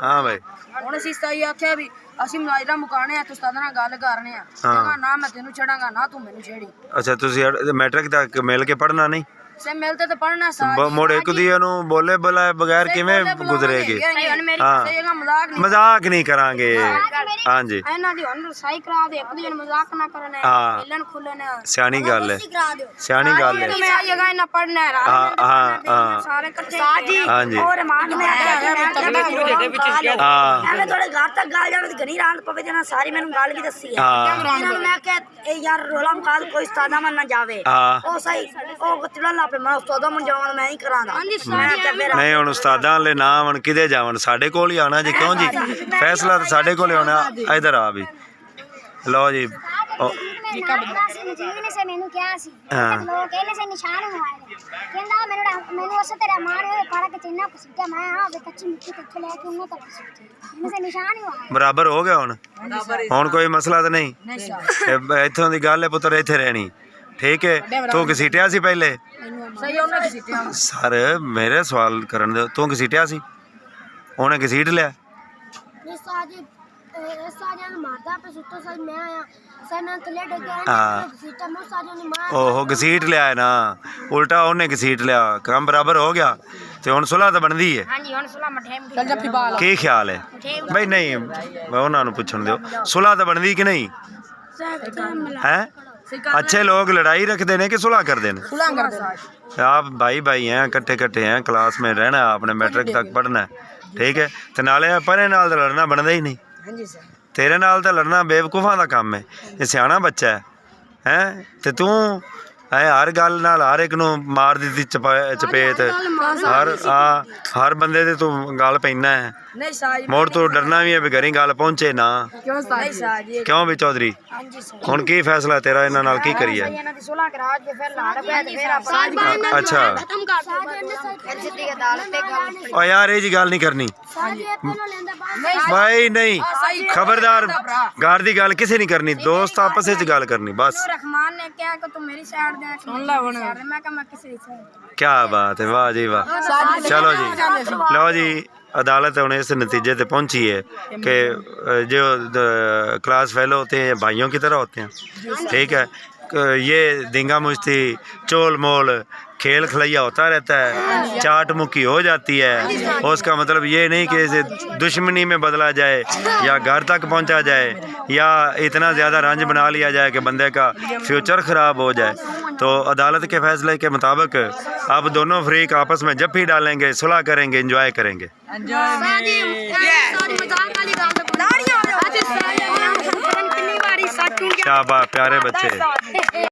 हाँ भाई ਹੁਣ ਅਸੀਂ ਸਹੀ ਆਖਿਆ ਵੀ ਅਸੀਂ ਮੁਨਾਜ਼ਰਾ ਮੁਕਾਣੇ ਆ ਤੇ ਉਸਤਾਦ ਨਾਲ ਗੱਲ ਕਰਨੇ ਆ ਕਹਿੰਦਾ ਨਾ ਮੈਂ ਤੈਨੂੰ ਛੇੜਾਂਗਾ ਨਾ ਤੂੰ ਮੈਨੂੰ ਛੇੜੀ अच्छा ਤੁਸੀਂ मैट्रिक तक मिल के पढ़ना नहीं ਸੇ ਮਿਲਤੇ ਤੇ ਪੜਨਾ ਸਾਥ ਮੁੜ ਇੱਕ ਦੂਜੇ ਨੂੰ ਬੋਲੇ ਬੁਲਾਏ ਬਗੈਰ ਕਿਵੇਂ ਗੁਜ਼ਰੇਗੀ ਮਜ਼ਾਕ ਨਹੀਂ ਕਰਾਂਗੇ ਹਾਂਜੀ ਇਹਨਾਂ ਦੀ ਹੁਣ ਰਸਾਈ ਕਰਾ ਦੇ ਇੱਕ ਦੂਜੇ ਨੂੰ ਮਜ਼ਾਕ ਨਾ ਕਰਨੇ ਖੇਲਣ ਖੁੱਲਣ ਸਿਆਣੀ ਗੱਲ ਹੈ ਸਿਆਣੀ ਗੱਲ ਹੈ ਮੈਂ ਜਗ੍ਹਾ ਇਹਨਾਂ ਪੜਨਾ ਹੈ ਹਾਂ ਸਾਰੇ ਇਕੱਠੇ ਸਾਜੀ ਹਾਂਜੀ ਹੋਰ ਮਾਨ ਮੈਂ ਹਾਂ ਥੋੜੇ ਘਰ ਤੱਕ ਗੱਲ ਜਾਵੇ ਤੇ ਘਣੀ ਰਾਤ ਪਵੇ ਜਨਾ ਸਾਰੀ ਮੈਨੂੰ ਗੱਲ ਵੀ ਦੱਸੀ ਹੈ ਇਹਨਾਂ ਨੂੰ ਮੈਂ ਕਿਹਾ ਇਹ ਯਾਰ ਰੋਲਾ ਮਕਾਲ ਕੋਈ ਉਸਤਾਦਾ ਮੰਨ ਨਾ ਜਾਵੇ ਉਹ ਸਹੀ ਉਹ ਚੜਲਾ ਪੇ ਮੈਂ ਉਸਤਾਦਾ ਮੰਨ ਜਾਵਾਂ ਮੈਂ ਹੀ ਕਰਾਂਦਾ ਨਹੀਂ ਹੁਣ ਉਸਤਾਦਾਂ ਵਾਲੇ ਨਾ ਹੁਣ ਕਿਤੇ ਜਾਵਣ ਸਾਡੇ ਕੋਲ ਹੀ ਆਣਾ ਜੀ ਕਿਉਂ ਜੀ ਫੈਸਲਾ ਤਾਂ ਸਾਡੇ ਕੋਲ ਹੀ ਹੋਣਾ ਇਧਰ ਆ ਵੀ ਲਓ ਜੀ ਮੈਨੂੰ ਕਿਹਾ ਸੀ ਲੋਕ ਕਹਿੰਦੇ ਸੀ ਨਿਸ਼ਾਨ ਹੋਇਆ ਕਹਿੰਦਾ ਮੈਨੂੰ ਉਸ ਤੇਰਾ ਮਾਰ ਹੋਏ ਪਰ ਕਿ ਚਿੰਨਾ ਕੁਸਿੱਟਾ ਮੈਂ ਆ ਵੇ ਕੱਚੀ ਮਿੱਟੀ ਕਿੱਥੇ ਲੈ ਕੇ ਉਹਨਾਂ ਤੱਕ ਮੈਨੂੰ ਸੇ ਨਿਸ਼ਾਨ ਹੋਇਆ ਬਰਾਬਰ ਹੋ ਗਿਆ ਹੁਣ ਕੋਈ ਮਸਲਾ ਤਾਂ ਨਹੀਂ ਇੱਥੋਂ ਦੀ ਗੱਲ ਹੈ ਪੁੱਤਰ ਇੱਥੇ ਰਹਿਣੀ ਠੀਕ ਹੈ ਤੂੰ ਘਸੀਟਿਆ ਸੀ ਪਹਿਲੇ ਸਹੀ ਉਹਨਾਂ ਦੀ ਸਿੱਟਿਆ ਸਰ ਮੇਰੇ ਸਵਾਲ ਕਰਨ ਦੇ ਤੂੰ ਘਸੀਟਿਆ ਸੀ ਉਹਨੇ ਘਸੀਟ ਲਿਆ ਸਾਜਾ ਨੂੰ ਮਾਰਦਾ ਪੇ ਸੁੱਤੋ ਸਾਜ ਮੈਂ ਆਇਆ ਸੈਨਾਂ ਤੇ ਲੈ ਗਿਆ ਸੀਟਾ ਮੈਂ ਸਾਜਾ ਨੂੰ ਮਾਰ ਉਹ ਘਸੀਟ ਲਿਆ ਨਾ ਉਲਟਾ ਉਹਨੇ ਘਸੀਟ ਲਿਆ ਕੰਮ ਬਰਾਬਰ ਹੋ ਗਿਆ ਤੇ ਹੁਣ ਸੁਲ੍ਹਾ ਤਾਂ ਬਣਦੀ ਹੈ ਹਾਂਜੀ ਹੁਣ ਸੁਲਾ ਮਠੇ ਚੱਲ ਜੱਫੀ ਬਾਲ ਕੀ ਖਿਆਲ ਹੈ ਬਈ ਨਹੀਂ ਉਹਨਾਂ ਨੂੰ ਪੁੱਛਣ ਦਿਓ ਸੁਲ੍ਹਾ ਤਾਂ ਬਣਦੀ ਕਿ ਨਹੀਂ ਹੈ अच्छे लोग लड़ाई रखते हैं कि सुलह करते हैं आप भाई भाई हैं कट्ठे हैं क्लास में रहना आपने मैट्रिक तक पढ़ना है ठीक है तो नाले परे नाल तो लड़ना बनता ही नहीं तेरे नाल तो लड़ना बेवकूफा का काम है ये सियाना बच्चा है तो तू हर गल नाल हर एक नूं मार दी चपेत हर बंदे ते तू गल पैना है मोड़ तू डरना भी है भी घरी गल पहुंचे ना क्यों भी चौधरी हुण की फैसला तेरा इन्हां नाल की करिए अच्छा ओ यार ये जी गल नहीं करनी भाई नहीं खबरदार घर दी गल किसी नहीं करनी दोस्त आपस विच गल करनी बस रहमान ने कहा कि तू मेरी साइड दे सुन ला हुन मैं कहा मैं किसी साइड क्या बात है वाह जी वाह चलो जी लो जी अदालत उन्हें इस नतीजे पे पहुंची है कि जो क्लास फेलो होते हैं भाइयों की तरह होते हैं ठीक है ये दींगा मुश्ती चोल मोल खेल खलैया होता रहता है चाट मुक्की हो जाती है उसका मतलब ये नहीं कि इसे दुश्मनी में बदला जाए या घर तक पहुंचा जाए या इतना ज़्यादा रंज बना लिया जाए कि बंदे का फ्यूचर ख़राब हो जाए तो अदालत के फैसले के मुताबिक अब दोनों फ्रीक आपस में जफ्फी डालेंगे सुलह करेंगे इंजॉय करेंगे शाबाश प्यारे बच्चे।